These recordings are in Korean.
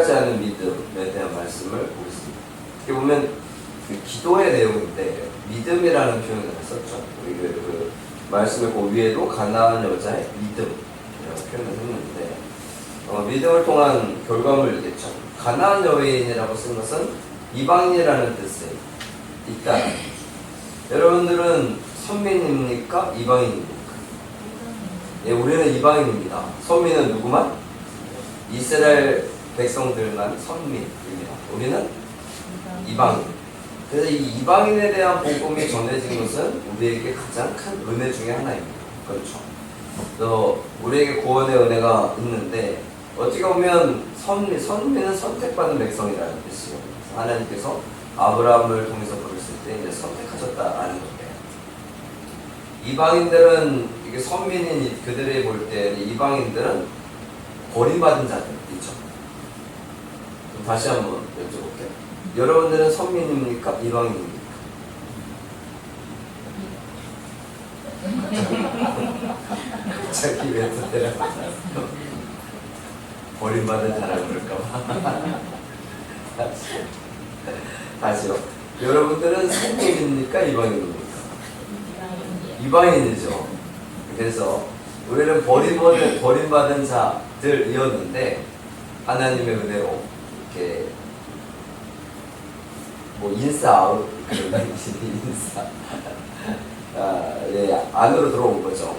변하지 않는 믿음에 대한 말씀을 보겠습니다. 어떻게 보면 그 기도의 내용인데 믿음이라는 표현을 썼죠. 우리 그 말씀의 그 위에도 가나안 여자의 믿음이라고 표현을 했는데 믿음을 통한 결과물이겠죠. 가나안 여인이라고 쓴 것은 이방인이라는 뜻이 있다. 여러분들은 선민입니까? 이방인입니까? 예, 우리는 이방인입니다. 선민은 누구만? 이스라엘 백성들만 선민입니다. 우리는 이방인. 그래서 이 이방인에 대한 복음이 전해진 것은 우리에게 가장 큰 은혜 중에 하나입니다. 그렇죠. 또 우리에게 구원의 은혜가 있는데 어떻게 보면 선민은 선택받은 백성이라는 뜻이에요. 하나님께서 아브라함을 통해서 부르실 때 이제 선택하셨다라는 건데 이방인들은 이게 선민인 그들이 볼 때 이방인들은 버림받은 자들이죠. 다시 한번 여쭤볼게요. 여러분들은 선민입니까? 이방인입니까? 갑자기 왜 때려봤어요? 버림받은 자라 그럴까봐. 다시요. 여러분들은 선민입니까? 이방인입니까? 이방인이죠. 그래서 우리는 버림받은 자들이었는데 하나님의 은혜로 이렇게 인싸아웃 그런 인싸 예, 안으로 들어온 거죠.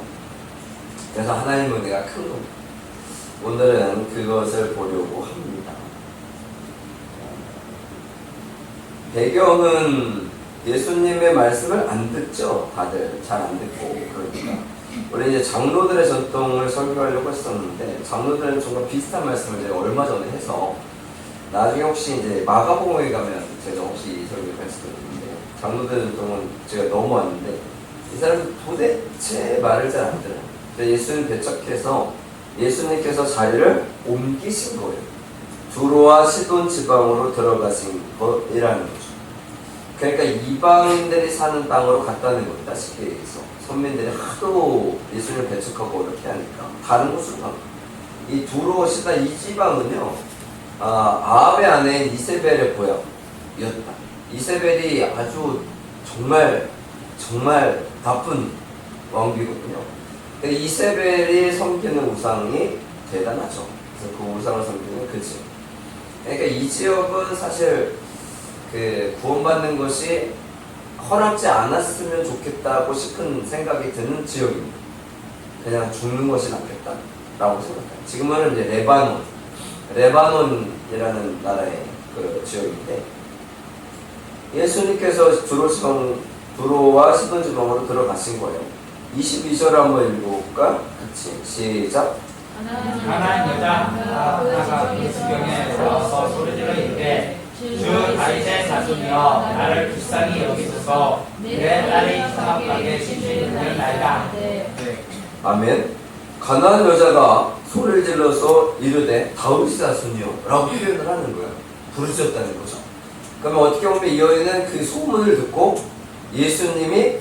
그래서 하나님의 은혜가 큰 겁니다. 오늘은 그것을 보려고 합니다. 배경은 예수님의 말씀을 안 듣죠. 다들 잘 안 듣고 그러니까 우리 이제 장로들의 전통을 설교하려고 했었는데 장로들은 정말 비슷한 말씀을 제가 얼마 전에 해서 나중에 혹시 이제 마가복음에 가면 제가 혹시 이 설교를 했었는데 장로들 전통은 제가 넘어왔는데 이 사람은 도대체 말을 잘 안 들어요. 예수님 배척해서 예수님께서 자리를 옮기신 거예요. 두로와 시돈 지방으로 들어가신 것이라는 거죠. 그러니까 이방인들이 사는 땅으로 갔다는 겁니다. 쉽게 얘기해서 선민들이 하도 예수님을 배척하고 어렵게 하니까 다른 곳으로 가. 이 두로 시돈 이 지방은요 아합의 아내인 이세벨의 고향이었다. 이세벨이 아주 정말 나쁜 왕비거든요. 이세벨이 섬기는 우상이 대단하죠. 그래서 그 우상을 섬기는 그 지역. 그러니까 이 지역은 사실 그 구원받는 것이 허락지 않았으면 좋겠다고 싶은 생각이 드는 지역입니다. 그냥 죽는 것이 낫겠다라고 생각해요. 지금은 이제 레바논이라는 나라의 그 지역인데 예수님께서 두로와 시돈 지방으로 들어가신 거예요. 22절을 한번 읽어볼까? 같이 시작. 가나안 여자가 그 지경에 나와서 소리질러 이르되 주 다윗의 자손이여 나를 불쌍히 여기소서 내 딸이 사막하게 심신을 나이다. 아멘. 가나안 여자가 소리를 질러서 이르되 다윗의 자손이요 라고 표현을 하는 거예요. 부르셨다는 거죠. 그러면 어떻게 보면 이 여인은 그 소문을 듣고 예수님이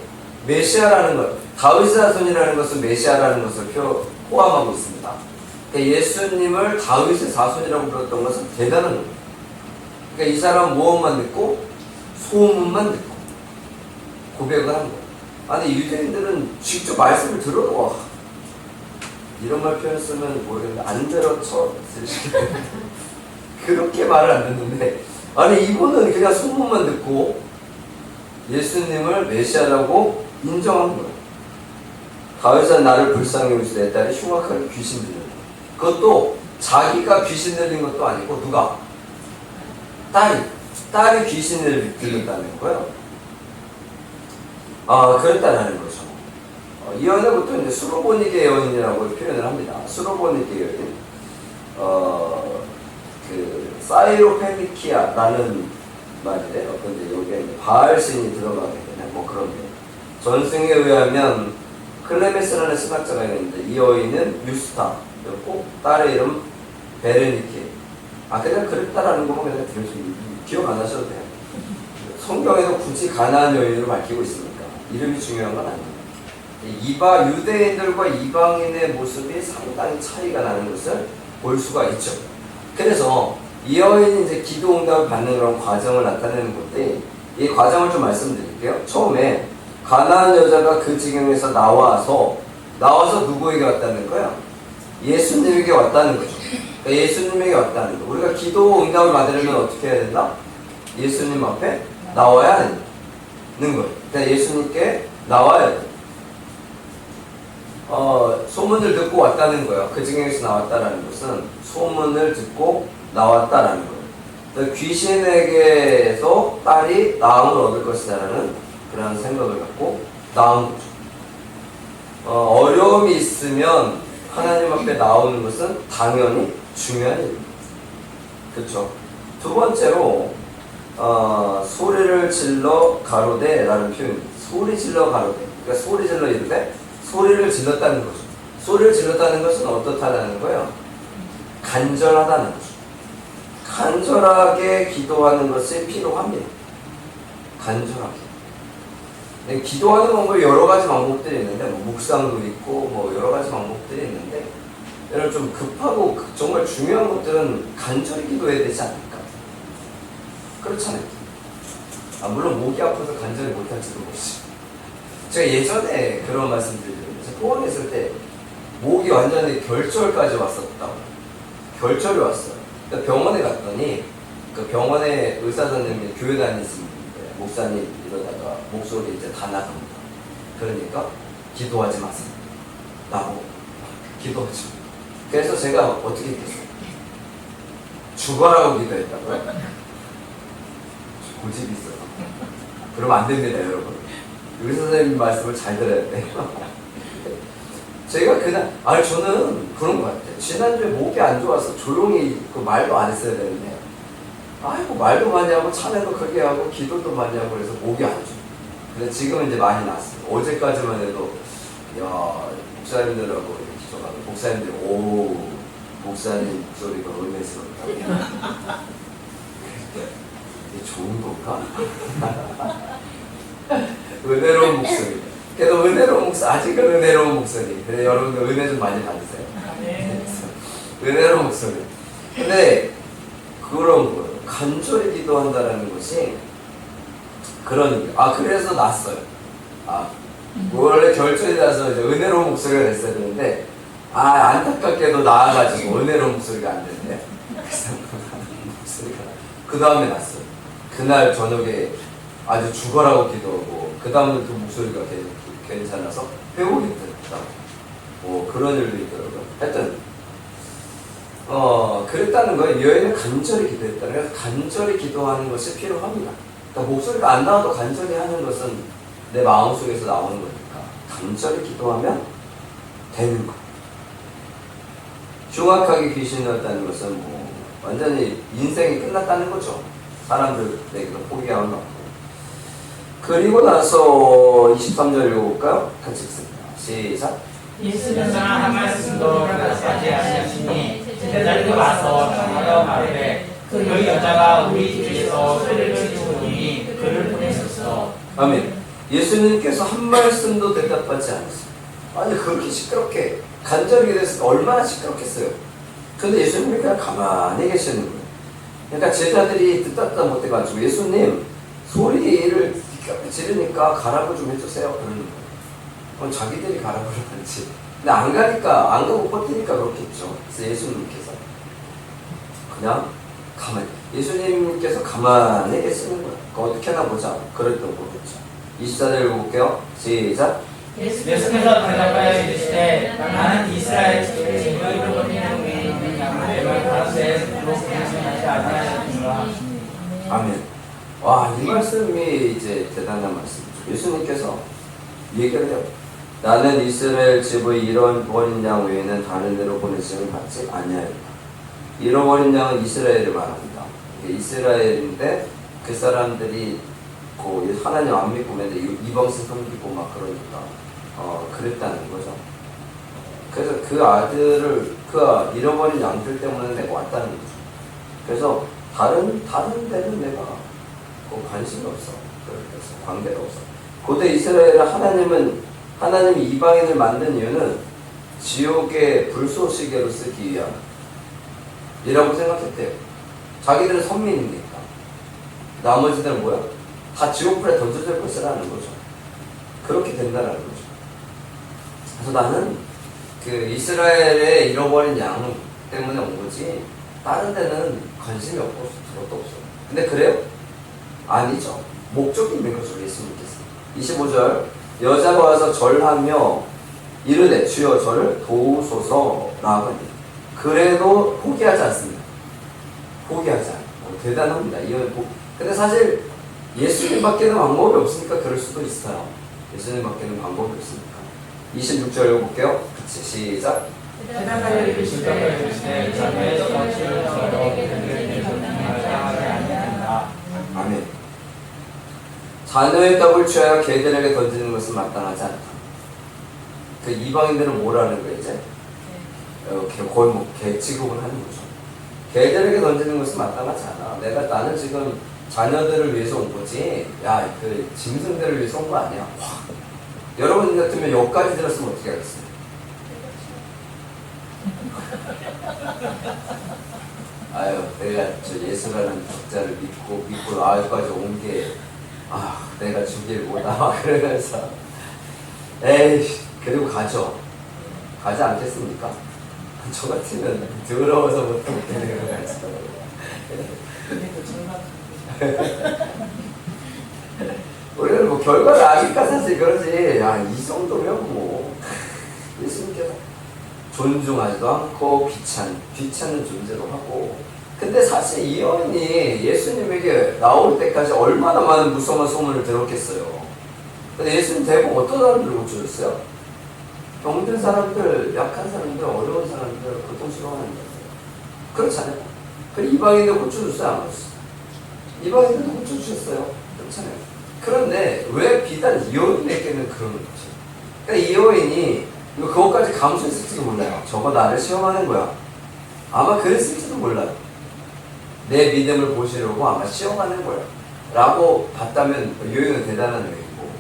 메시아라는 것, 다윗의 자손이라는 것은 메시아라는 것을 포함하고 있습니다. 그러니까 예수님을 다윗의 자손이라고 불렀던 것은 대단한 겁니다. 그러니까 이 사람은 무엇만 듣고 소문만 듣고 고백을 한 거예요. 아니 유대인들은 직접 말씀을 들어도 이런 말 표현 쓰면 모르겠는데 안 들어쳐 그렇게 말을 안 듣는데 아니 이분은 그냥 소문만 듣고 예수님을 메시아라고 인정한 거예요. 다윗은 나를 불쌍히 여기서 내 딸이 흉악하게 귀신 들렸다. 그것도 자기가 귀신 들린 것도 아니고 누가? 딸이 귀신을 들렸다는 거예요. 그랬다는 거죠. 이 여인은 보통 이제 수로보니게 여인이라고 표현을 합니다. 수로보니게 여인. 그 사이로페니키아라는 말이래요. 근데 여기에 바알신이 들어가게 되는 뭐 그런 게. 전승에 의하면 클레메스라는 신학자가 있는데 이 여인은 유스타였고 딸의 이름 베르니케. 그냥 그랬다라는 것만 그냥 들으시면 기억 안 하셔도 돼요. 성경에도 굳이 가나안 여인으로 밝히고 있으니까 이름이 중요한 건 아니에요. 유대인들과 이방인의 모습이 상당히 차이가 나는 것을 볼 수가 있죠. 그래서 이 여인이 이제 기도 응답을 받는 그런 과정을 나타내는 건데, 이 과정을 좀 말씀드릴게요. 처음에 가나안 여자가 그 지경에서 나와서 누구에게 왔다는 거야? 예수님에게 왔다는 거죠. 그러니까 예수님에게 왔다는 거. 우리가 기도 응답을 받으려면 어떻게 해야 된다? 예수님 앞에 나와야 하는 거예요. 그러니까 예수님께 나와야 돼요. 소문을 듣고 왔다는 거예요. 그 지경에서 나왔다라는 것은 소문을 듣고 나왔다라는 거예요. 그러니까 귀신에게서 딸이 나음을 얻을 것이다라는 그런 생각을 갖고 나온 거죠. 어려움이 있으면 하나님 앞에 나오는 것은 당연히 중요한 일입니다. 그렇죠? 두 번째로 소리를 질러 가로되라는 표현입니다. 소리 질러 가로되. 그러니까 소리 질러 이르되 소리를 질렀다는 거죠. 소리를 질렀다는 것은 어떻다는 거예요? 간절하다는 거죠. 간절하게 기도하는 것이 필요합니다. 간절하게. 기도하는 방법이 여러 가지 방법들이 있는데, 묵상도 있고, 여러 가지 방법들이 있는데, 여러분 좀 급하고 정말 중요한 것들은 간절히 기도해야 되지 않을까? 그렇잖아요. 물론 목이 아파서 간절히 못할지도 모르지. 제가 예전에 그런 말씀 드리거든요. 포항에 있을 때 목이 완전히 결절까지 왔었다고. 결절이 왔어요. 그러니까 병원에 갔더니 그 병원에 의사 선생님이 교회 다니시는 분인데 목사님 이러다가 목소리 이제 다 나갑니다. 그러니까 기도하지 마세요. 나보고 기도하지 마. 그래서 제가 어떻게 했겠어요? 죽어라고 기도했다고요? 고집이 있어요. 그러면 안 됩니다, 여러분. 의사 선생님 말씀을 잘 들어야 돼요. 제가 그날, 저는 그런 것 같아요. 지난주에 목이 안 좋아서 조용히 그 말도 안 했어야 되는데, 말도 많이 하고, 찬양도 크게 하고, 기도도 많이 하고, 그래서 목이 안 좋아요. 근데 지금은 이제 많이 났어요. 어제까지만 해도, 목사님들하고 이렇게 기도하고, 목사님들이, 목사님 목소리가 은혜스럽다. 이게 좋은 건가? 은혜로운 목소리. 그래도 은혜로운 목소리, 아직은 은혜로운 목소리. 그래, 여러분들 은혜 좀 많이 받으세요. 은혜로운 목소리. 근데 그런 거예요. 간절히 기도한다라는 것이 그런 의미예요. 그래서 났어요. 원래 결절이 나서 이제 은혜로운 목소리가 됐어야 되는데, 안타깝게도 나아가지고 은혜로운 목소리가 안 됐네. 그래서 목소리가 그 다음에 났어요. 그날 저녁에 아주 죽어라고 기도하고, 그 다음에 또 목소리가 괜찮아서 회복이 됐다. 그런 일도 있더라고요. 하여튼, 그랬다는 거예요. 이 여인은 간절히 기도했다는 거예요. 간절히 기도하는 것이 필요합니다. 그러니까 목소리가 안 나와도 간절히 하는 것은 내 마음속에서 나오는 거니까 간절히 기도하면 되는 거예요. 흉악하게 귀신이 났다는 것은 완전히 인생이 끝났다는 거죠. 사람들에게도 포기하는 거. 그리고 나서 23절 읽어볼까요? 같이 읽습니다. 시작. 예수께서는 한 말씀도 대답하지 아니하시니 제자리가 와서 전하여 말하되 그 여자가 우리 집에서 소리를 지르니 그를 보내셨어. 아멘. 예수님께서 한 말씀도 대답하지 않으셨어요. 그렇게 시끄럽게 간절히 됐으니까 얼마나 시끄럽겠어요. 근데 예수님이 그냥 가만히 계시는 거예요. 그러니까 제자들이 듣다 못해가지고 예수님 소리를 지르니까 가라고 좀 해주세요. 그러는 거예요. 자기들이 가라고 그러는지. 근데 안 가고 버티니까 그렇겠죠. 그래서 예수님께서 그냥 예수님께서 가만히 계시는 거예요. 어떻게 하나 보자. 그랬던 거겠죠. 24절 읽어볼게요. 시작. 예수께서 대답하여 이르시되 나는 이스라엘 집에 너희로 보내는 위에 있는 양을 가운데 두루 보내지 아니하였느니라. 아멘. 이 말씀이 이제 대단한 말씀이죠. 예수님께서 얘기를 해요. 나는 이스라엘 집의 잃어버린 양 외에는 다른 데로 보내심을 받지 아니하였다. 잃어버린 양은 이스라엘을 말합니다. 이스라엘인데 그 사람들이 하나님 안 믿고 맨날 이방신 섬기고 막 그러니까 그랬다는 거죠. 그래서 그 아들을 그 잃어버린 양들 때문에 내가 왔다는 거죠. 그래서 다른 데는 내가 관심이 없어. 그래서 관계가 없어. 고대 이스라엘은 하나님이 이방인을 만든 이유는 지옥의 불쏘시개로 쓰기 위함이라고 생각했대요. 자기들은 선민이니까. 나머지들은 뭐야? 다 지옥불에 던져질 것이라는 거죠. 그렇게 된다는 거죠. 그래서 나는 그 이스라엘의 잃어버린 양 때문에 온 거지 다른 데는 관심이 없고 저것도 없어. 근데 그래요? 아니죠. 목적이 있는 거죠. 예수님께서 25절 여자가 와서 절하며 이르되 주여 저를 도우소서라고 하니 그래도 포기하지 않습니다. 포기하지 않아요. 대단합니다. 근데 사실 예수님밖에는 방법이 없으니까 그럴 수도 있어요. 예수님밖에는 방법이 없으니까. 26절 읽어볼게요. 같이 시작. 대답하여 이르시되 자매에서 주를 저로 그들에게 마땅하지 아니하니라. 아멘. 자녀의 떡을 취하여 개들에게 던지는 것은 마땅하지 않다. 그 이방인들은 뭐라는 거예요 이제? 거의 뭐 개 취급을 하는 거죠. 개들에게 던지는 것은 마땅하지 않아. 나는 지금 자녀들을 위해서 온 거지. 야, 그 짐승들을 위해서 온 거 아니야. 와. 여러분 같으면 여기까지 들었으면 어떻게 하겠어요? 아유, 내가 저 예수라는 적자를 믿고 여기까지 온 게 내가 주길 못하 그러면서 에이, 그리고 가죠. 가지 않겠습니까? 저 같으면 더러워서 못하겠는 거 같죠. 우리는 뭐 결과를 아니까 사실 그러지. 이 정도면 뭐 예수님께서 존중하지도 않고 귀찮은 존재로 하고. 근데 사실 이 여인이 예수님에게 나올 때까지 얼마나 많은 무성한 소문을 들었겠어요. 근데 예수님 대부분 어떤 사람들을 고쳐줬어요? 병든 사람들, 약한 사람들, 어려운 사람들, 고통스러워하는 사람들. 그렇잖아요. 그리고 이방인들 고쳐줬어요? 안 고쳐줬어요? 이방인들도 고쳐주셨어요. 그렇잖아요. 그런데 왜 비단 이 여인에게는 그런 거지? 그러니까 이 여인이 그것까지 감수했을지도 몰라요. 저거 나를 시험하는 거야. 아마 그랬을지도 몰라요. 내 믿음을 보시려고 아마 시험하는 거야. 라고 봤다면 이 여인은 대단한 여인이고,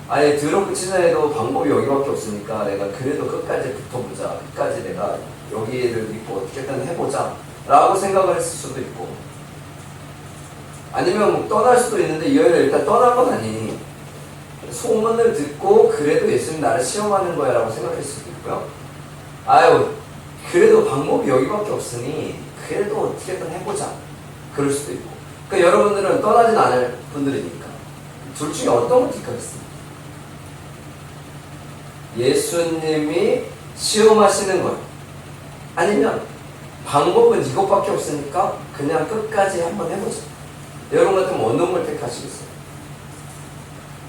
아예 더럽고 치사해도 방법이 여기밖에 없으니까 내가 그래도 끝까지 붙어보자. 끝까지 내가 여기를 믿고 어떻게든 해보자. 라고 생각을 했을 수도 있고, 아니면 뭐 떠날 수도 있는데 이 여인은 일단 떠난 건 아니니 소문을 듣고 그래도 예수님 나를 시험하는 거야 라고 생각할 수도 있고요. 그래도 방법이 여기밖에 없으니 그래도 어떻게든 해보자. 그럴 수도 있고. 그러니까 여러분들은 떠나진 않을 분들이니까 둘 중에 어떤 걸 택하겠습니까? 예수님이 시험하시는 것, 아니면 방법은 이것밖에 없으니까 그냥 끝까지 한번 해보자. 여러분 같으면 어느 걸 택하시겠어요?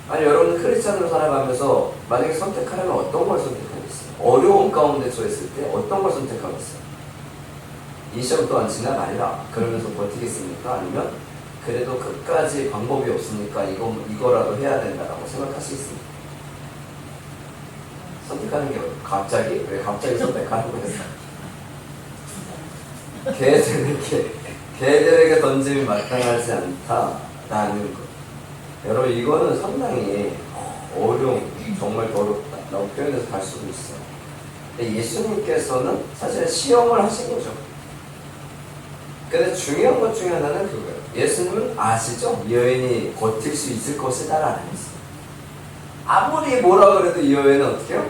아니, 여러분 크리스찬으로 살아가면서 만약에 선택하려면 어떤 걸 선택하겠어요? 어려운 가운데 처했을 때 어떤 걸 선택하겠어요? 이 시험 또한 지나가리라 그러면서 버티겠습니까? 아니면 그래도 끝까지 방법이 없으니까 이거라도 해야 된다라고 생각하시겠습니까? 선택하는 게 왜 갑자기 선택하는 거였어요? 개들에게 던짐이 마땅하지 않다라는 것. 여러분, 이거는 상당히 어려운, 정말 어렵다 라고 표현해서 갈 수도 있어요. 근데 예수님께서는 사실 시험을 하신 거죠. 근데 중요한 것 중에 하나는 그거예요. 예수님은 아시죠? 이 여인이 버틸 수 있을 것이다 라는 것을. 아무리 뭐라 그래도 이 여인은 어떻게 해요?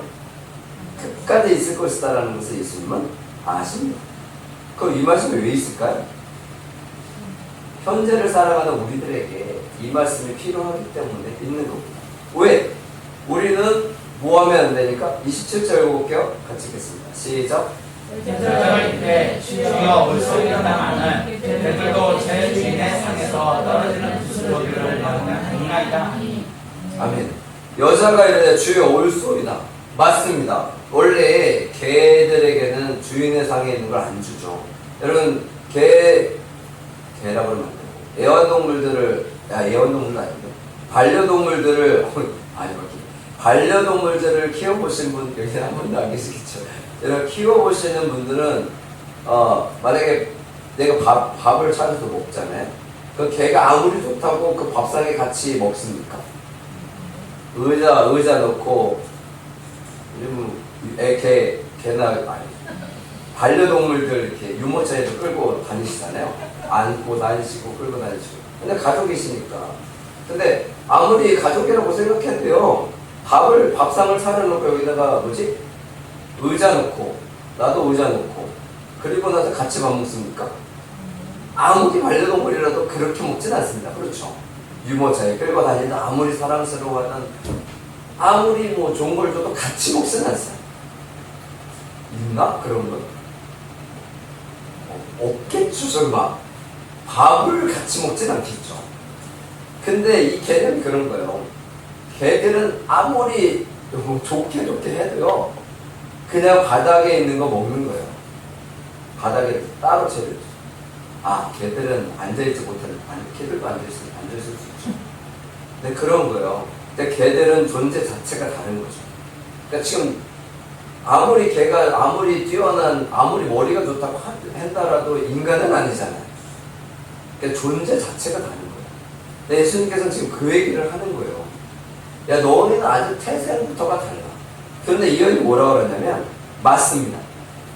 끝까지 있을 것이다 라는 것을 예수님은 아십니다. 그럼 이 말씀이 왜 있을까요? 현재를 살아가는 우리들에게 이 말씀이 필요하기 때문에 있는 겁니다. 왜? 우리는 뭐 하면 안 되니까? 27절 읽어볼게요. 같이 읽겠습니다. 시작. 때 주여 올소리가 나는 그들도 제 주인의 상에서 떨어지는 부스러기를 막나이다. 아멘. 여자가 이르되 주여 올소이다. 맞습니다. 원래 개들에게는 주인의 상에 있는 걸 안 주죠. 여러분, 개라고 하면 안 되고, 애완동물도 아닌데, 반려동물들을 키워보신 분, 여기 한 분도 안 계시겠죠. 여러분, 키워보시는 분들은, 만약에 내가 밥을 찾아서 먹잖아요. 그 개가 아무리 좋다고 그 밥상에 같이 먹습니까? 의자 넣고, 개나, 반려동물들 이렇게 유모차에도 끌고 다니시잖아요. 안고 다니시고 끌고 다니시고. 근데 가족이시니까. 근데 아무리 가족이라고 생각해도요. 밥상을 차려놓고 여기다가 뭐지? 의자 놓고 나도 의자 놓고 그리고 나서 같이 밥 먹습니까? 아무리 반려동물이라도 그렇게 먹진 않습니다. 그렇죠? 유모차에 끌고 다니다 아무리 사랑스러워하던 아무리 뭐 좋은 걸 줘도 같이 먹진 않어요. 있나? 그런 건? 없겠죠, 설마. 밥을 같이 먹진 않겠죠. 근데 이 개는 그런 거예요. 개들은 아무리 좋게 해도요, 그냥 바닥에 있는 거 먹는 거예요. 바닥에 따로 채를. 개들은 앉아있지 못하는, 개들도 앉아있을 수 있죠. 근데 그런 거예요. 근데 개들은 존재 자체가 다른 거죠. 그러니까 지금 아무리 개가 아무리 뛰어난, 아무리 머리가 좋다고 한다라도 인간은 아니잖아요. 그러니까 존재 자체가 다른 거예요. 근데 예수님께서는 지금 그 얘기를 하는 거예요. 야, 너희는 아주 태생부터가 달라. 그런데 이 여인이 뭐라고 그러냐면, 맞습니다.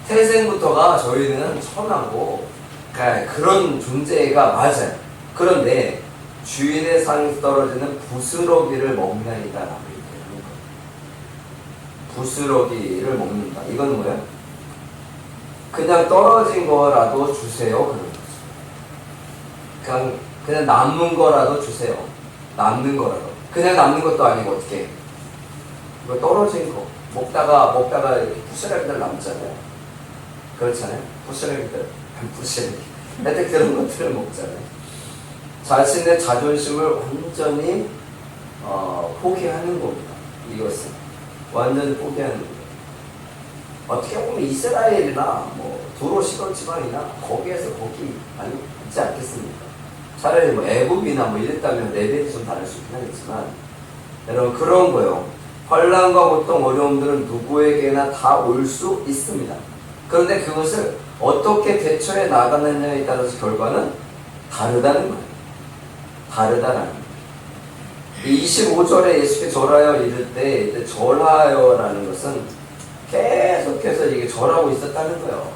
태생부터가 저희는 선하고, 그런 존재가 맞아요. 그런데 주인의 상에서 떨어지는 부스러기를 먹나이다. 라고 얘기하는 거예요. 부스러기를 먹는다. 이건 뭐예요? 그냥 떨어진 거라도 주세요. 그런 거죠. 그냥 남는 거라도 주세요. 남는 거라도. 그냥 남는 것도 아니고 어떻게? 이거 떨어진 거. 먹다가 이렇게 부스러기들 남잖아요. 그렇잖아요. 부스러기들. 하여튼 그런 것들을 먹잖아요. 자신의 자존심을 완전히 포기하는 겁니다. 이것은 완전히 포기하는 겁니다. 어떻게 보면 이스라엘이나 두로 시골 지방이나 거기에서 거기 아니지 않겠습니까? 차라리 애굽이나 이랬다면 레벨이 좀 다를 수 있긴 하겠지만, 여러분 그런 거요. 환난과 고통, 어려움들은 누구에게나 다 올 수 있습니다. 그런데 그것을 어떻게 대처해 나가느냐에 따라서 결과는 다르다는 거예요. 다르다는 거예요. 25절에 예수께서 절하여 이를 때 절하여라는 것은 계속해서 이게 절하고 있었다는 거예요.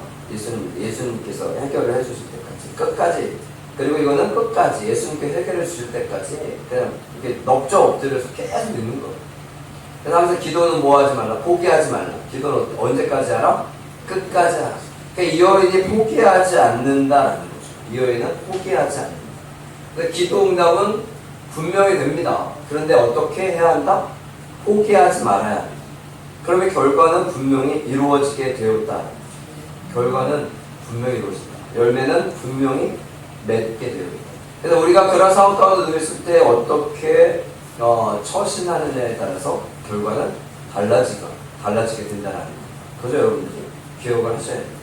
예수님께서 해결을 해주실 때까지 끝까지. 그리고 이거는 끝까지 예수님께서 해결해 주실 때까지 그냥 이렇게 넙적 엎드려서 계속 있는 거예요. 그래서 항상 기도는 뭐 하지 말라, 포기하지 말라. 기도는 언제까지 하라? 끝까지 하라. 그러니까 이 여인이 포기하지 않는다라는 거죠. 이 여인은 포기하지 않는다. 그러니까 기도 응답은 분명히 됩니다. 그런데 어떻게 해야 한다? 포기하지 말아야 한다. 그러면 결과는 분명히 이루어지게 되었다. 결과는 분명히 이루어진다. 열매는 분명히 맺게 되었다. 그래서 우리가 그런 상황 가운데 놓였을 때 어떻게 처신하느냐에 따라서 결과는 달라지게 된다는 거예요. 그죠, 여러분들이? 기억을 하셔야 돼요.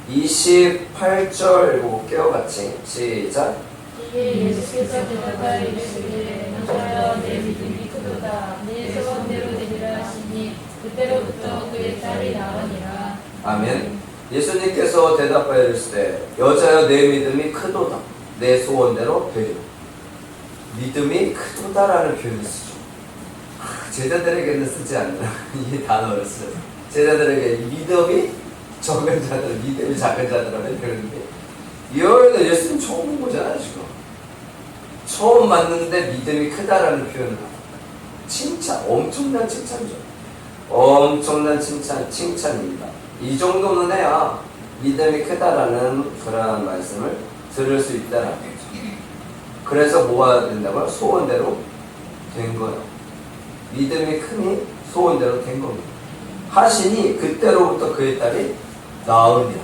28절 읽어볼게요, 같이. 시작. 이에 예수께서 대답하여 이르시되 너희여 내 믿음이 크도다. 내 소원대로 되리라 하시니 그때로부터 그의 딸이 나으니라. 아멘. 예수님께서 대답하여 이르시되 여자여 내 믿음이 크도다. 내 소원대로 되리라. 믿음이 크도다라는 표현을 쓰죠. 제자들에게는 쓰지 않는 이 단어를 써요. 제자들에게 믿음이 적은 자들, 믿음이 작은 자들하는 표현인데, 이 여인은 예수님 처음 본 거잖아요, 지금. 처음 만났는데 믿음이 크다라는 표현을 합니다. 칭찬, 엄청난 칭찬이죠. 엄청난 칭찬입니다. 이 정도는 해야 믿음이 크다라는 그러한 말씀을 들을 수 있다는 거죠. 그래서 뭐가 된다고요? 소원대로 된 거예요. 믿음이 크니 소원대로 된 겁니다. 하시니 그때로부터 그의 딸이 나으니라.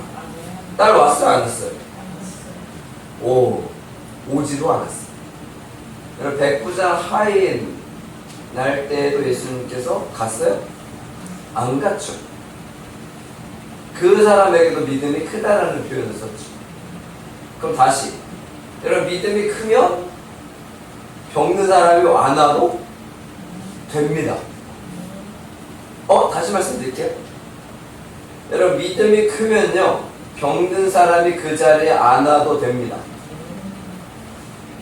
딸 왔어요, 안 왔어요? 오지도 않았어요. 여러분, 백부장 하인 날 때에도 예수님께서 갔어요? 안 갔죠. 그 사람에게도 믿음이 크다라는 표현을 썼죠. 그럼 다시, 여러분, 믿음이 크면 병든 사람이 안 와도 됩니다. 다시 말씀드릴게요. 여러분, 믿음이 크면요, 병든 사람이 그 자리에 안 와도 됩니다.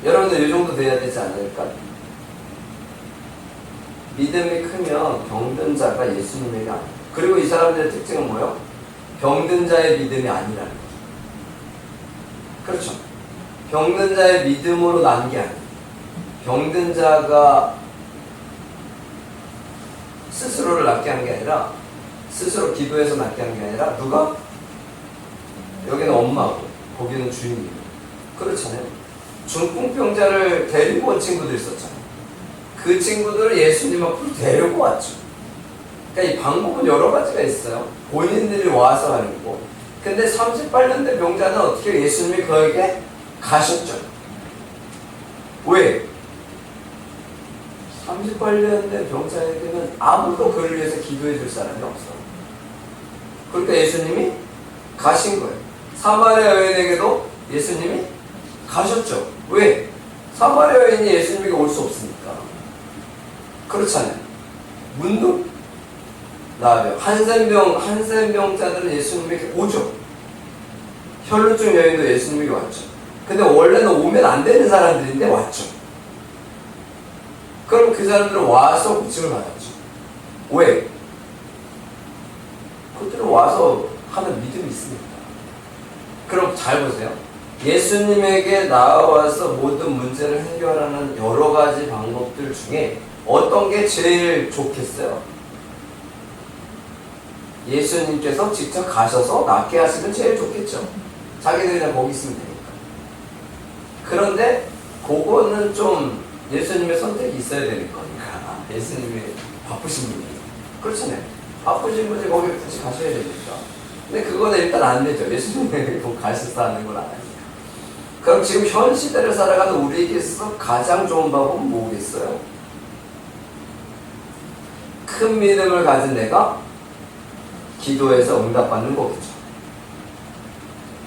여러분들 이 정도 돼야 되지 않을까? 믿음이 크면 병든 자가 예수님에게 안 와요. 그리고 이 사람들의 특징은 뭐예요? 병든 자의 믿음이 아니라는 거죠. 그렇죠. 병든 자의 믿음으로 난 게 아니에요. 병든 자가 스스로를 낫게 한 게 아니라, 스스로 기도해서 낫게 한 게 아니라, 누가? 여기는 엄마고 거기는 주인이고. 그렇잖아요. 중풍병자를 데리고 온 친구들 있었잖아요. 그 친구들을 예수님 앞으로 데리고 왔죠. 그러니까 이 방법은 여러 가지가 있어요. 본인들이 와서 하는 거고. 근데 38년 된 병자는 어떻게 예수님이 그에게 가셨죠. 왜? 38년 된 병자에게는 아무도 그를 위해서 기도해 줄 사람이 없어. 그러니까 예수님이 가신 거예요. 사마리아 여인에게도 예수님이 가셨죠. 왜? 사마리아 여인이 예수님에게 올 수 없으니까. 그렇잖아요. 문득 나와요. 한센병자들은 예수님에게 오죠. 혈루증 여인도 예수님에게 왔죠. 근데 원래는 오면 안 되는 사람들인데 왔죠. 그럼 그 사람들은 와서 고침을 받았죠. 왜? 그들은 와서 하는 믿음이 있으니까. 그럼 잘 보세요. 예수님에게 나와서 모든 문제를 해결하는 여러 가지 방법들 중에 어떤 게 제일 좋겠어요? 예수님께서 직접 가셔서 낫게 하시면 제일 좋겠죠. 자기들이 그냥 거기 있으면 되니까. 그런데 그거는 좀 예수님의 선택이 있어야 되는 거니까. 예수님이 바쁘신 분이. 그렇잖아요. 바쁘신 분이 거기 굳이 가셔야 되니까. 근데 그거는 일단 안 되죠. 예수님이 가셔서 하는 건 아니니까. 그럼 지금 현 시대를 살아가는 우리에게 있어서 가장 좋은 방법은 뭐겠어요? 큰 믿음을 가진 내가 기도해서 응답받는 거겠죠.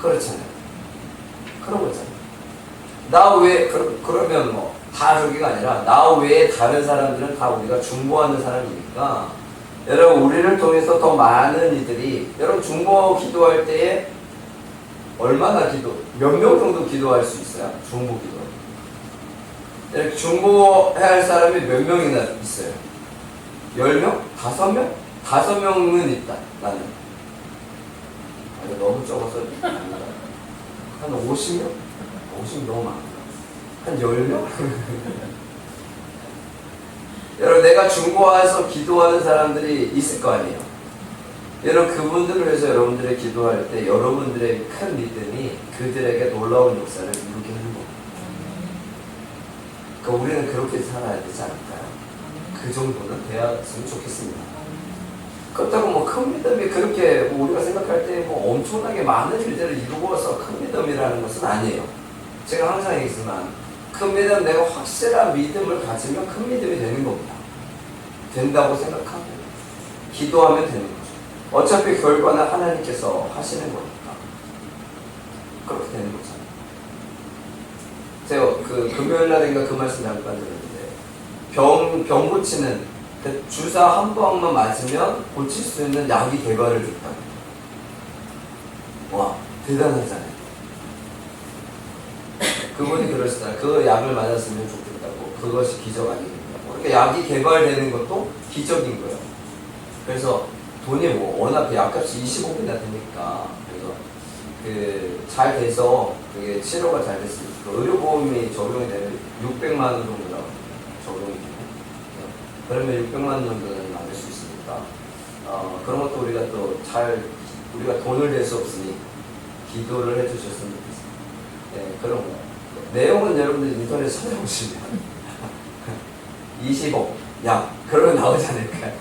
그렇잖아요. 그런 거잖아요. 나 외에, 그러면 뭐, 다 저기가 아니라, 나 외에 다른 사람들은 다 우리가 중보하는 사람이니까, 여러분, 우리를 통해서 더 많은 이들이, 여러분, 중보 기도할 때에 얼마나 몇 명 정도 기도할 수 있어요? 중보 기도. 이렇게 중보해야 할 사람이 몇 명이나 있어요? 10명? 5명? 5명은 있다, 나는. 아니, 너무 적어서 한 50명? 50명 너무 많아. 한 10명? 여러분, 내가 중보해서 기도하는 사람들이 있을 거 아니에요? 여러분, 그분들을 위해서 여러분들의 기도할 때 여러분들의 큰 믿음이 그들에게 놀라운 역사를 이루게 하는 겁니다. 그러니까 우리는 그렇게 살아야 되지 않을까요? 그 정도는 되었으면 좋겠습니다. 그렇다고 뭐 큰 믿음이 그렇게 뭐 우리가 생각할 때 뭐 엄청나게 많은 일들을 이루고서 큰 믿음이라는 것은 아니에요. 제가 항상 얘기했지만 큰 믿음, 내가 확실한 믿음을 가지면 큰 믿음이 되는 겁니다. 된다고 생각하고 기도하면 되는 거죠. 어차피 결과는 하나님께서 하시는 거니까 그렇게 되는 거잖아요. 제가 그 금요일 날인가 그 말씀 잠깐 들었는데 병 고치는 주사 한 방만 맞으면 고칠 수 있는 약이 개발을 줬다고. 와, 대단하잖아요. 그분이 그러시잖아요. 그 약을 맞았으면 좋겠다고. 그것이 기적 아니겠냐고. 그러니까 약이 개발되는 것도 기적인 거예요. 그래서 돈이 뭐 워낙 그 약값이 25배나 되니까 그래서 그 잘 돼서 그게 치료가 잘 됐으니까 의료보험이 적용이 되면 600만 원 정도라고 적용이 돼요. 그러면 600만 원 정도는 만들 수 있으니까 그런 것도 우리가 또 우리가 돈을 낼 수 없으니 기도를 해주셨으면 좋겠습니다. 네, 그런 거. 내용은 여러분들 인터넷 찾아보시면 20억 약 그러면 나오지 않을까요?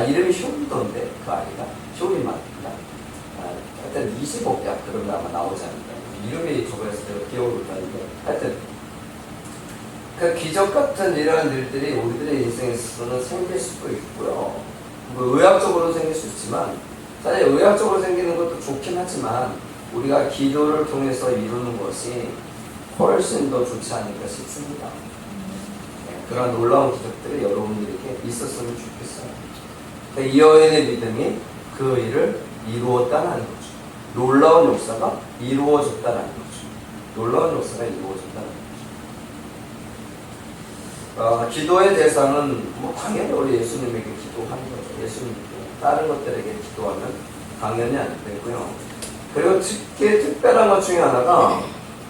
이름이 쇼리던데 그 아이가 쇼리 맞나? 하여튼 20억 약 그러면 아마 나오지 않을까요? 이름이 저거였을 때 기억을 못하는데 하여튼 그 기적 같은 이러한 일들이 우리들의 인생에 있어서는 생길 수도 있고요. 뭐 의학적으로 생길 수 있지만 사실 의학적으로 생기는 것도 좋긴 하지만 우리가 기도를 통해서 이루는 것이 훨씬 더 좋지 않을까 싶습니다. 네, 그런 놀라운 기적들이 여러분들에게 있었으면 좋겠어요. 이 여인의 믿음이 그 일을 이루었다는 거죠. 놀라운 역사가 이루어졌다는 거죠. 놀라운 역사가 이루어졌다는 거죠. 기도의 대상은 뭐 당연히 우리 예수님에게 기도하는 거죠. 예수님께 다른 것들에게 기도하면 당연히 안 되고요. 그리고 특별한 것 중에 하나가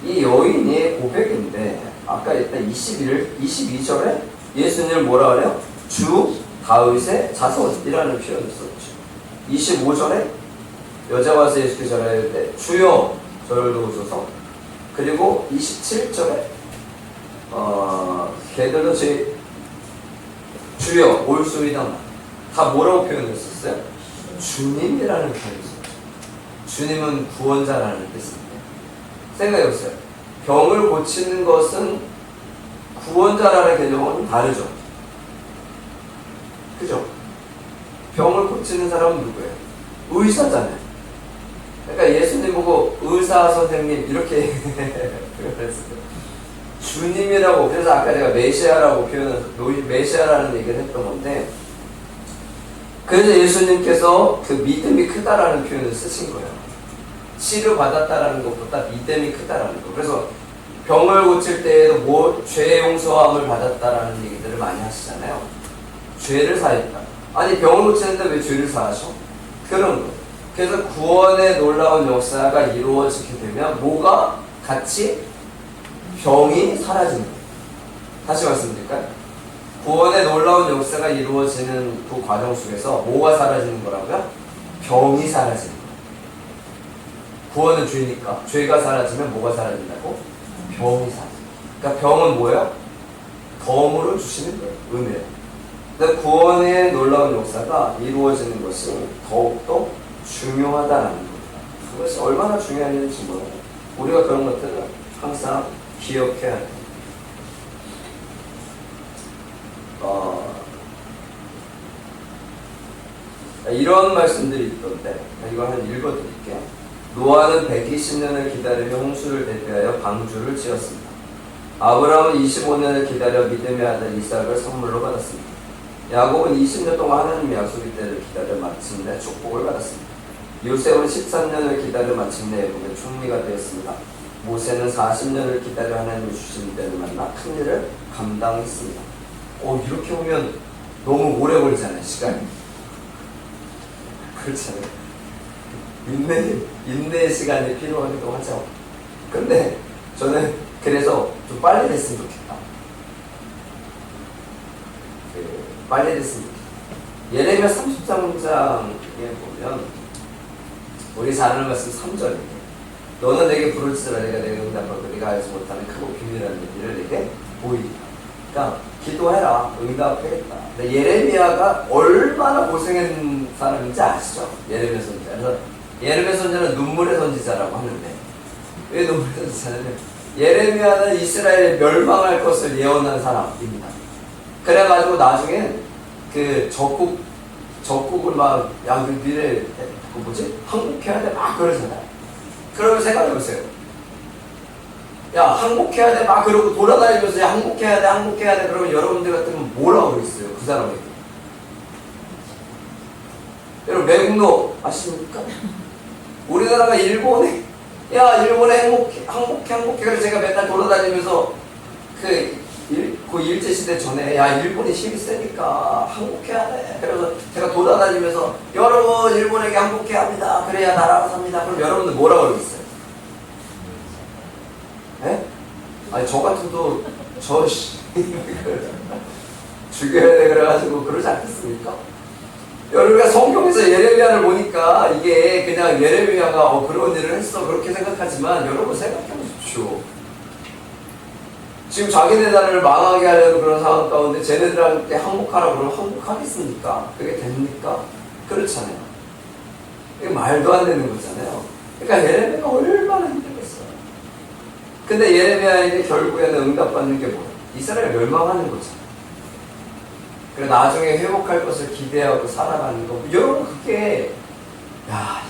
이 여인의 고백인데 아까 일단 22절에 예수님을 뭐라 그래요? 주 다윗의 자손이라는 표현을 썼죠. 25절에 여자가 와서 예수께 절할 때 주여 저를 도우소서. 그리고 27절에 걔들도 제 주여 올소이다 다 뭐라고 표현했었어요? 주님이라는 표현을 썼죠. 주님은 구원자라는 뜻입니다. 생각해보세요. 병을 고치는 것은 구원자라는 개념은 다르죠. 그죠? 병을 고치는 사람은 누구예요? 의사잖아요. 그러니까 예수님 보고 의사 선생님 이렇게 표현했어요. 주님이라고. 그래서 아까 제가 메시아라고 메시아라는 얘기를 했던 건데, 그래서 예수님께서 그 믿음이 크다라는 표현을 쓰신 거예요. 치료받았다라는 것보다 믿음이 크다라는 거. 그래서 병을 고칠 때에도 죄 용서함을 받았다라는 얘기들을 많이 하시잖아요. 죄를 사했다. 아니 병을 고치는데 왜 죄를 사하셔? 그런 거. 그래서 구원의 놀라운 역사가 이루어지게 되면 뭐가 같이 병이 사라지는 거예요. 다시 말씀드릴까요? 구원의 놀라운 역사가 이루어지는 그 과정 속에서 뭐가 사라지는 거라고요? 병이 사라지는 거예요. 구원은 죄니까 죄가 사라지면 뭐가 사라진다고? 병이 사라져요. 그러니까 병은 뭐예요? 덤으로 주시는 거예요. 은혜요. 근데 구원의 놀라운 역사가 이루어지는 것이 더욱더 중요하다는 겁니다. 그것이 얼마나 중요한지 몰라요. 우리가 그런 것들을 항상 기억해야 돼요. 이런 말씀들이 있던데 이거 한 읽어드릴게요. 노아는 120년을 기다리며 홍수를 대비하여 방주를 지었습니다. 아브라함은 25년을 기다려 믿음의 아들 이삭을 선물로 받았습니다. 야곱은 20년 동안 하나님의 약속의 때를 기다려 마침내 축복을 받았습니다. 요셉은 13년을 기다려 마침내 애굽의 총리가 되었습니다. 모세는 40년을 기다려 하나님이 주신 때를 만나 큰 일을 감당했습니다. 이렇게 보면 너무 오래 걸리잖아요, 시간이. 그렇잖아요. 인내의 시간이 필요하기도 하죠. 근데 저는 그래서 좀 빨리 됐으면 좋겠다. 빨리 됐으면 좋겠다. 예레미야 33장에 보면 우리 잘 아는 말씀 3절입니다. 너는 내게 부를지라 내가 내게 응답하고 네가 알지 못하는 크고 비밀한 일을 내게 보이리라. 그러니까 기도해라. 응답하겠다. 근데 예레미야가 얼마나 고생한 사람인지 아시죠? 예레미야 선지자. 그래서 예레미야 선지자는 눈물의 선지자라고 하는데 왜 눈물의 선지자냐면 예레미야는 이스라엘이 멸망할 것을 예언한 사람입니다. 그래가지고 나중에 그 적국을 막 미래 항복해야 돼 막 그러잖아요. 그러면 생각해보세요. 야 항복해야 돼 막 그러고 돌아다니면서 야, 항복해야 돼 그러면 여러분들 같으면 뭐라고 그랬어요? 그 사람에게. 여러분 매국노 아십니까? 우리나라가 일본에 항복해 그래서 제가 맨날 돌아다니면서 그 일제시대 전에 야 일본이 힘이 세니까 항복해야 돼. 그래서 제가 돌아다니면서 여러분 일본에게 항복해야 합니다. 그래야 나라가 삽니다. 그럼 여러분들 뭐라고 그러겠어요? 예? 아니 저 같아도 죽여야 돼 그래가지고 그러지 않겠습니까? 여러분가 성경에서 예레미야를 보니까 이게 그냥 예레미야가 그런 일을 했어 그렇게 생각하지만 여러분 생각해 보십시오. 지금 자기네 나라를 망하게 하려는 그런 상황 가운데 쟤네들한테 항복하라고 그러면 항복하겠습니까? 그게 됩니까? 그렇잖아요. 이게 말도 안 되는 거잖아요. 그러니까 예레미야가 얼마나 힘들겠어요. 근데 예레미야에게 결국에는 응답받는 게 뭐예요? 이스라엘 멸망하는 거잖아요. 그래 나중에 회복할 것을 기대하고 살아가는 거. 여러분 그게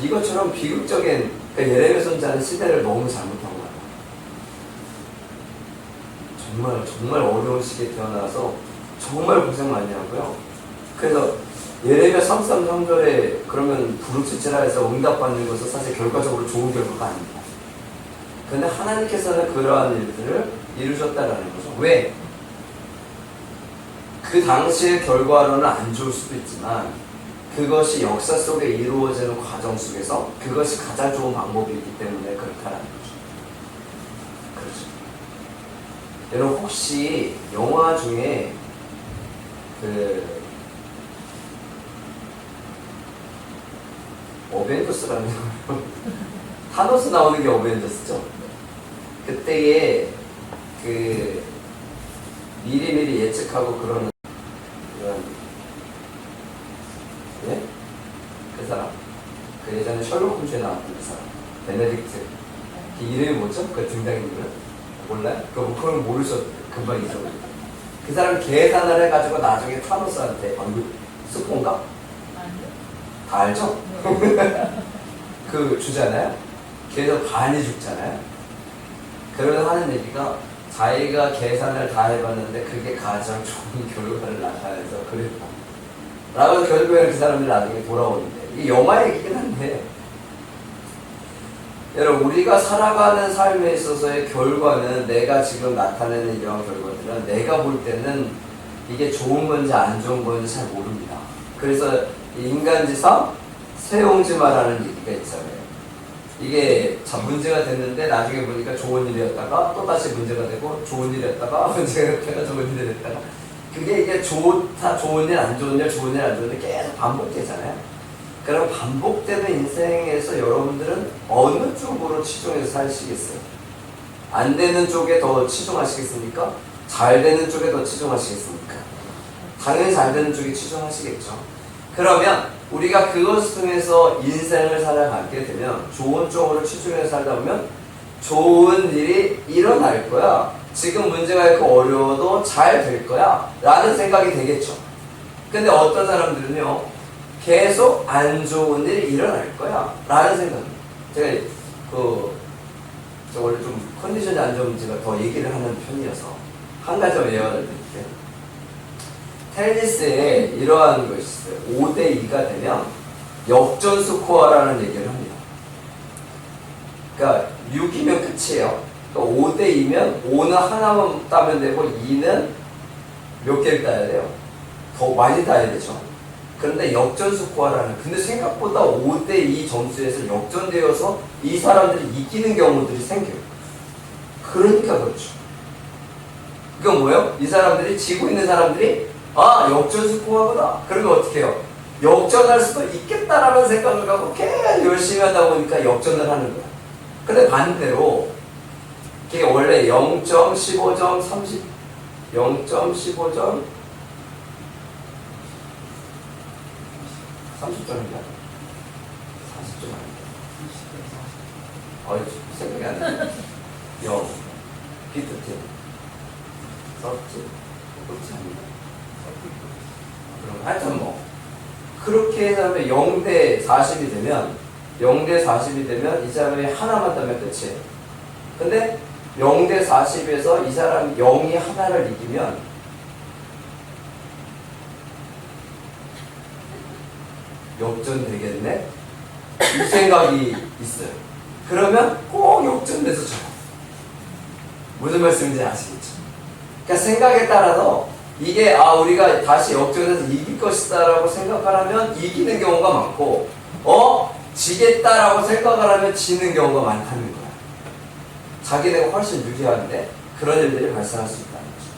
이것처럼 비극적인 예레미야 선지자는 시대를 너무 잘못한 거예요. 정말 어려운 시기에 태어나서 정말 고생 많이 하고요. 그래서 예레미야 33절에 그러면 부르짖으라 해서 응답받는 것은 사실 결과적으로 좋은 결과가 아닙니다. 그런데 하나님께서는 그러한 일들을 이루셨다라는 거죠. 왜? 그 당시의 결과로는 안 좋을 수도 있지만 그것이 역사 속에 이루어지는 과정 속에서 그것이 가장 좋은 방법이기 때문에 그렇다는 거죠. 그렇죠. 여러분 혹시 영화 중에 어벤져스라는 거 타노스 나오는 게 어벤져스죠. 그때에 미리미리 예측하고 그러는 그런 예? 그 사람 그 예전에 셜록 홈즈에 나왔던 그 사람 베네딕트 그 이름이 뭐죠? 그 등장인물은? 몰라요? 그걸 모르셔도 금방 잊어버려요. 그 사람 계산을 해가지고 나중에 타노스한테 스폰가? 다 알죠? 그 주잖아요. 그래서 반이 죽잖아요. 그러면서 하는 얘기가 자기가 계산을 다 해봤는데 그게 가장 좋은 결과를 나타내서 그랬다 라고 결국에는 그 사람들이 나중에 돌아오는데 이게 영화 얘기긴 한데 여러분 우리가 살아가는 삶에 있어서의 결과는 내가 지금 나타내는 이러한 결과들은 내가 볼 때는 이게 좋은 건지 안 좋은 건지 잘 모릅니다. 그래서 인간지상 세옹지마라는 얘기가 있잖아요. 이게 문제가 됐는데 나중에 보니까 좋은 일이었다가 또다시 문제가 되고 좋은 일이었다가 문제가 되다가 좋은 일이 됐다가 그게 이게 좋다 좋은 일 안 좋은 일 좋은 일 안 좋은 일 계속 반복되잖아요. 그럼 반복되는 인생에서 여러분들은 어느 쪽으로 치중해서 사시겠어요? 안 되는 쪽에 더 치중하시겠습니까? 잘 되는 쪽에 더 치중하시겠습니까? 당연히 잘 되는 쪽에 치중하시겠죠. 그러면 우리가 그것 통해서 인생을 살아가게 되면 좋은 쪽으로 치중해서 살다 보면 좋은 일이 일어날 거야. 지금 문제가 있고 어려워도 잘 될 거야 라는 생각이 되겠죠. 근데 어떤 사람들은요 계속 안 좋은 일이 일어날 거야 라는 생각입니다. 제가 저 원래 좀 컨디션이 안 좋으면 제가 더 얘기를 하는 편이어서 한 가지만 예언을 드릴게요. 테니스에 이러한 것이 있어요. 5대2가 되면 역전 스코어라는 얘기를 합니다. 그러니까 6이면 끝이에요. 그러니까 5대2면 5는 하나만 따면 되고 2는 몇 개를 따야 돼요? 더 많이 따야 되죠. 그런데 역전 스코어라는 근데 생각보다 5대2 점수에서 역전되어서 이 사람들이 이기는 경우들이 생겨요. 그러니까 그렇죠. 그건 뭐예요? 이 사람들이 지고 있는 사람들이 역전 스코어구나. 그러면 어떻게 해요? 역전할 수도 있겠다라는 생각을 갖고 계속 열심히 하다 보니까 역전을 하는 거야. 근데 반대로 이게 원래 0.15점, 0.15점, 30점인가? 40점 아닌가? 생각이 안 나. 0, 비트팀, 서치, 그렇지 않나? 그럼 하여튼 그렇게 해서 0대 40이 되면 0대 40이 되면 이 사람이 하나만 따면 끝이에요. 근데 0대 40에서 이 사람이 0이 하나를 이기면 역전되겠네? 이 생각이 있어요. 그러면 꼭 역전돼서 져요. 무슨 말씀인지 아시겠죠? 그러니까 생각에 따라서 이게 우리가 다시 역전해서 이길 것이다 라고 생각을 하면 이기는 경우가 많고 지겠다라고 생각을 하면 지는 경우가 많다는 거야. 자기네가 훨씬 유리한데 그런 일들이 발생할 수 있다는 거죠.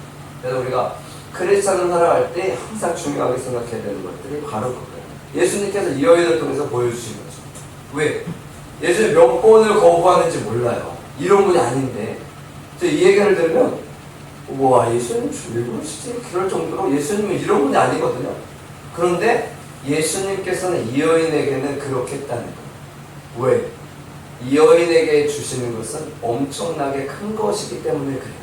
그래서 우리가 크리스찬을 살아갈 때 항상 중요하게 생각해야 되는 것들이 바로 그거예요. 예수님께서 이 여인을 통해서 보여주신 거죠. 왜? 예수님 몇 번을 거부하는지 몰라요. 이런 분이 아닌데 이 얘기를 들으면 와 예수님 왜 그러시지? 그럴 정도로 예수님은 이런 분이 아니거든요. 그런데 예수님께서는 이 여인에게는 그렇게 했다는 거예요. 왜? 이 여인에게 주시는 것은 엄청나게 큰 것이기 때문에 그래요.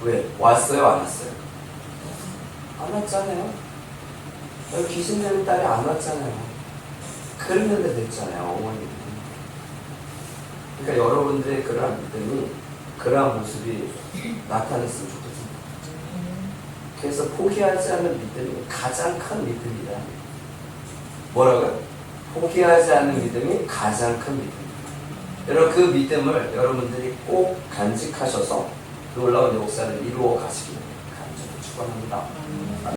왜? 왔어요? 안 왔어요? 안 왔잖아요. 여기 귀신 들린 딸이 안 왔잖아요. 그랬는데 됐잖아요. 어머니. 그러니까 여러분들의 그러한 믿음이 그러한 모습이 나타났으면 좋겠습니다. 그래서 포기하지 않는 믿음이 가장 큰 믿음이다. 뭐라고요? 포기하지 않는 믿음이 가장 큰 믿음입니다. 여러분 그 믿음을 여러분들이 꼭 간직하셔서 놀라운 역사를 이루어 가시기를 간절히 축원합니다.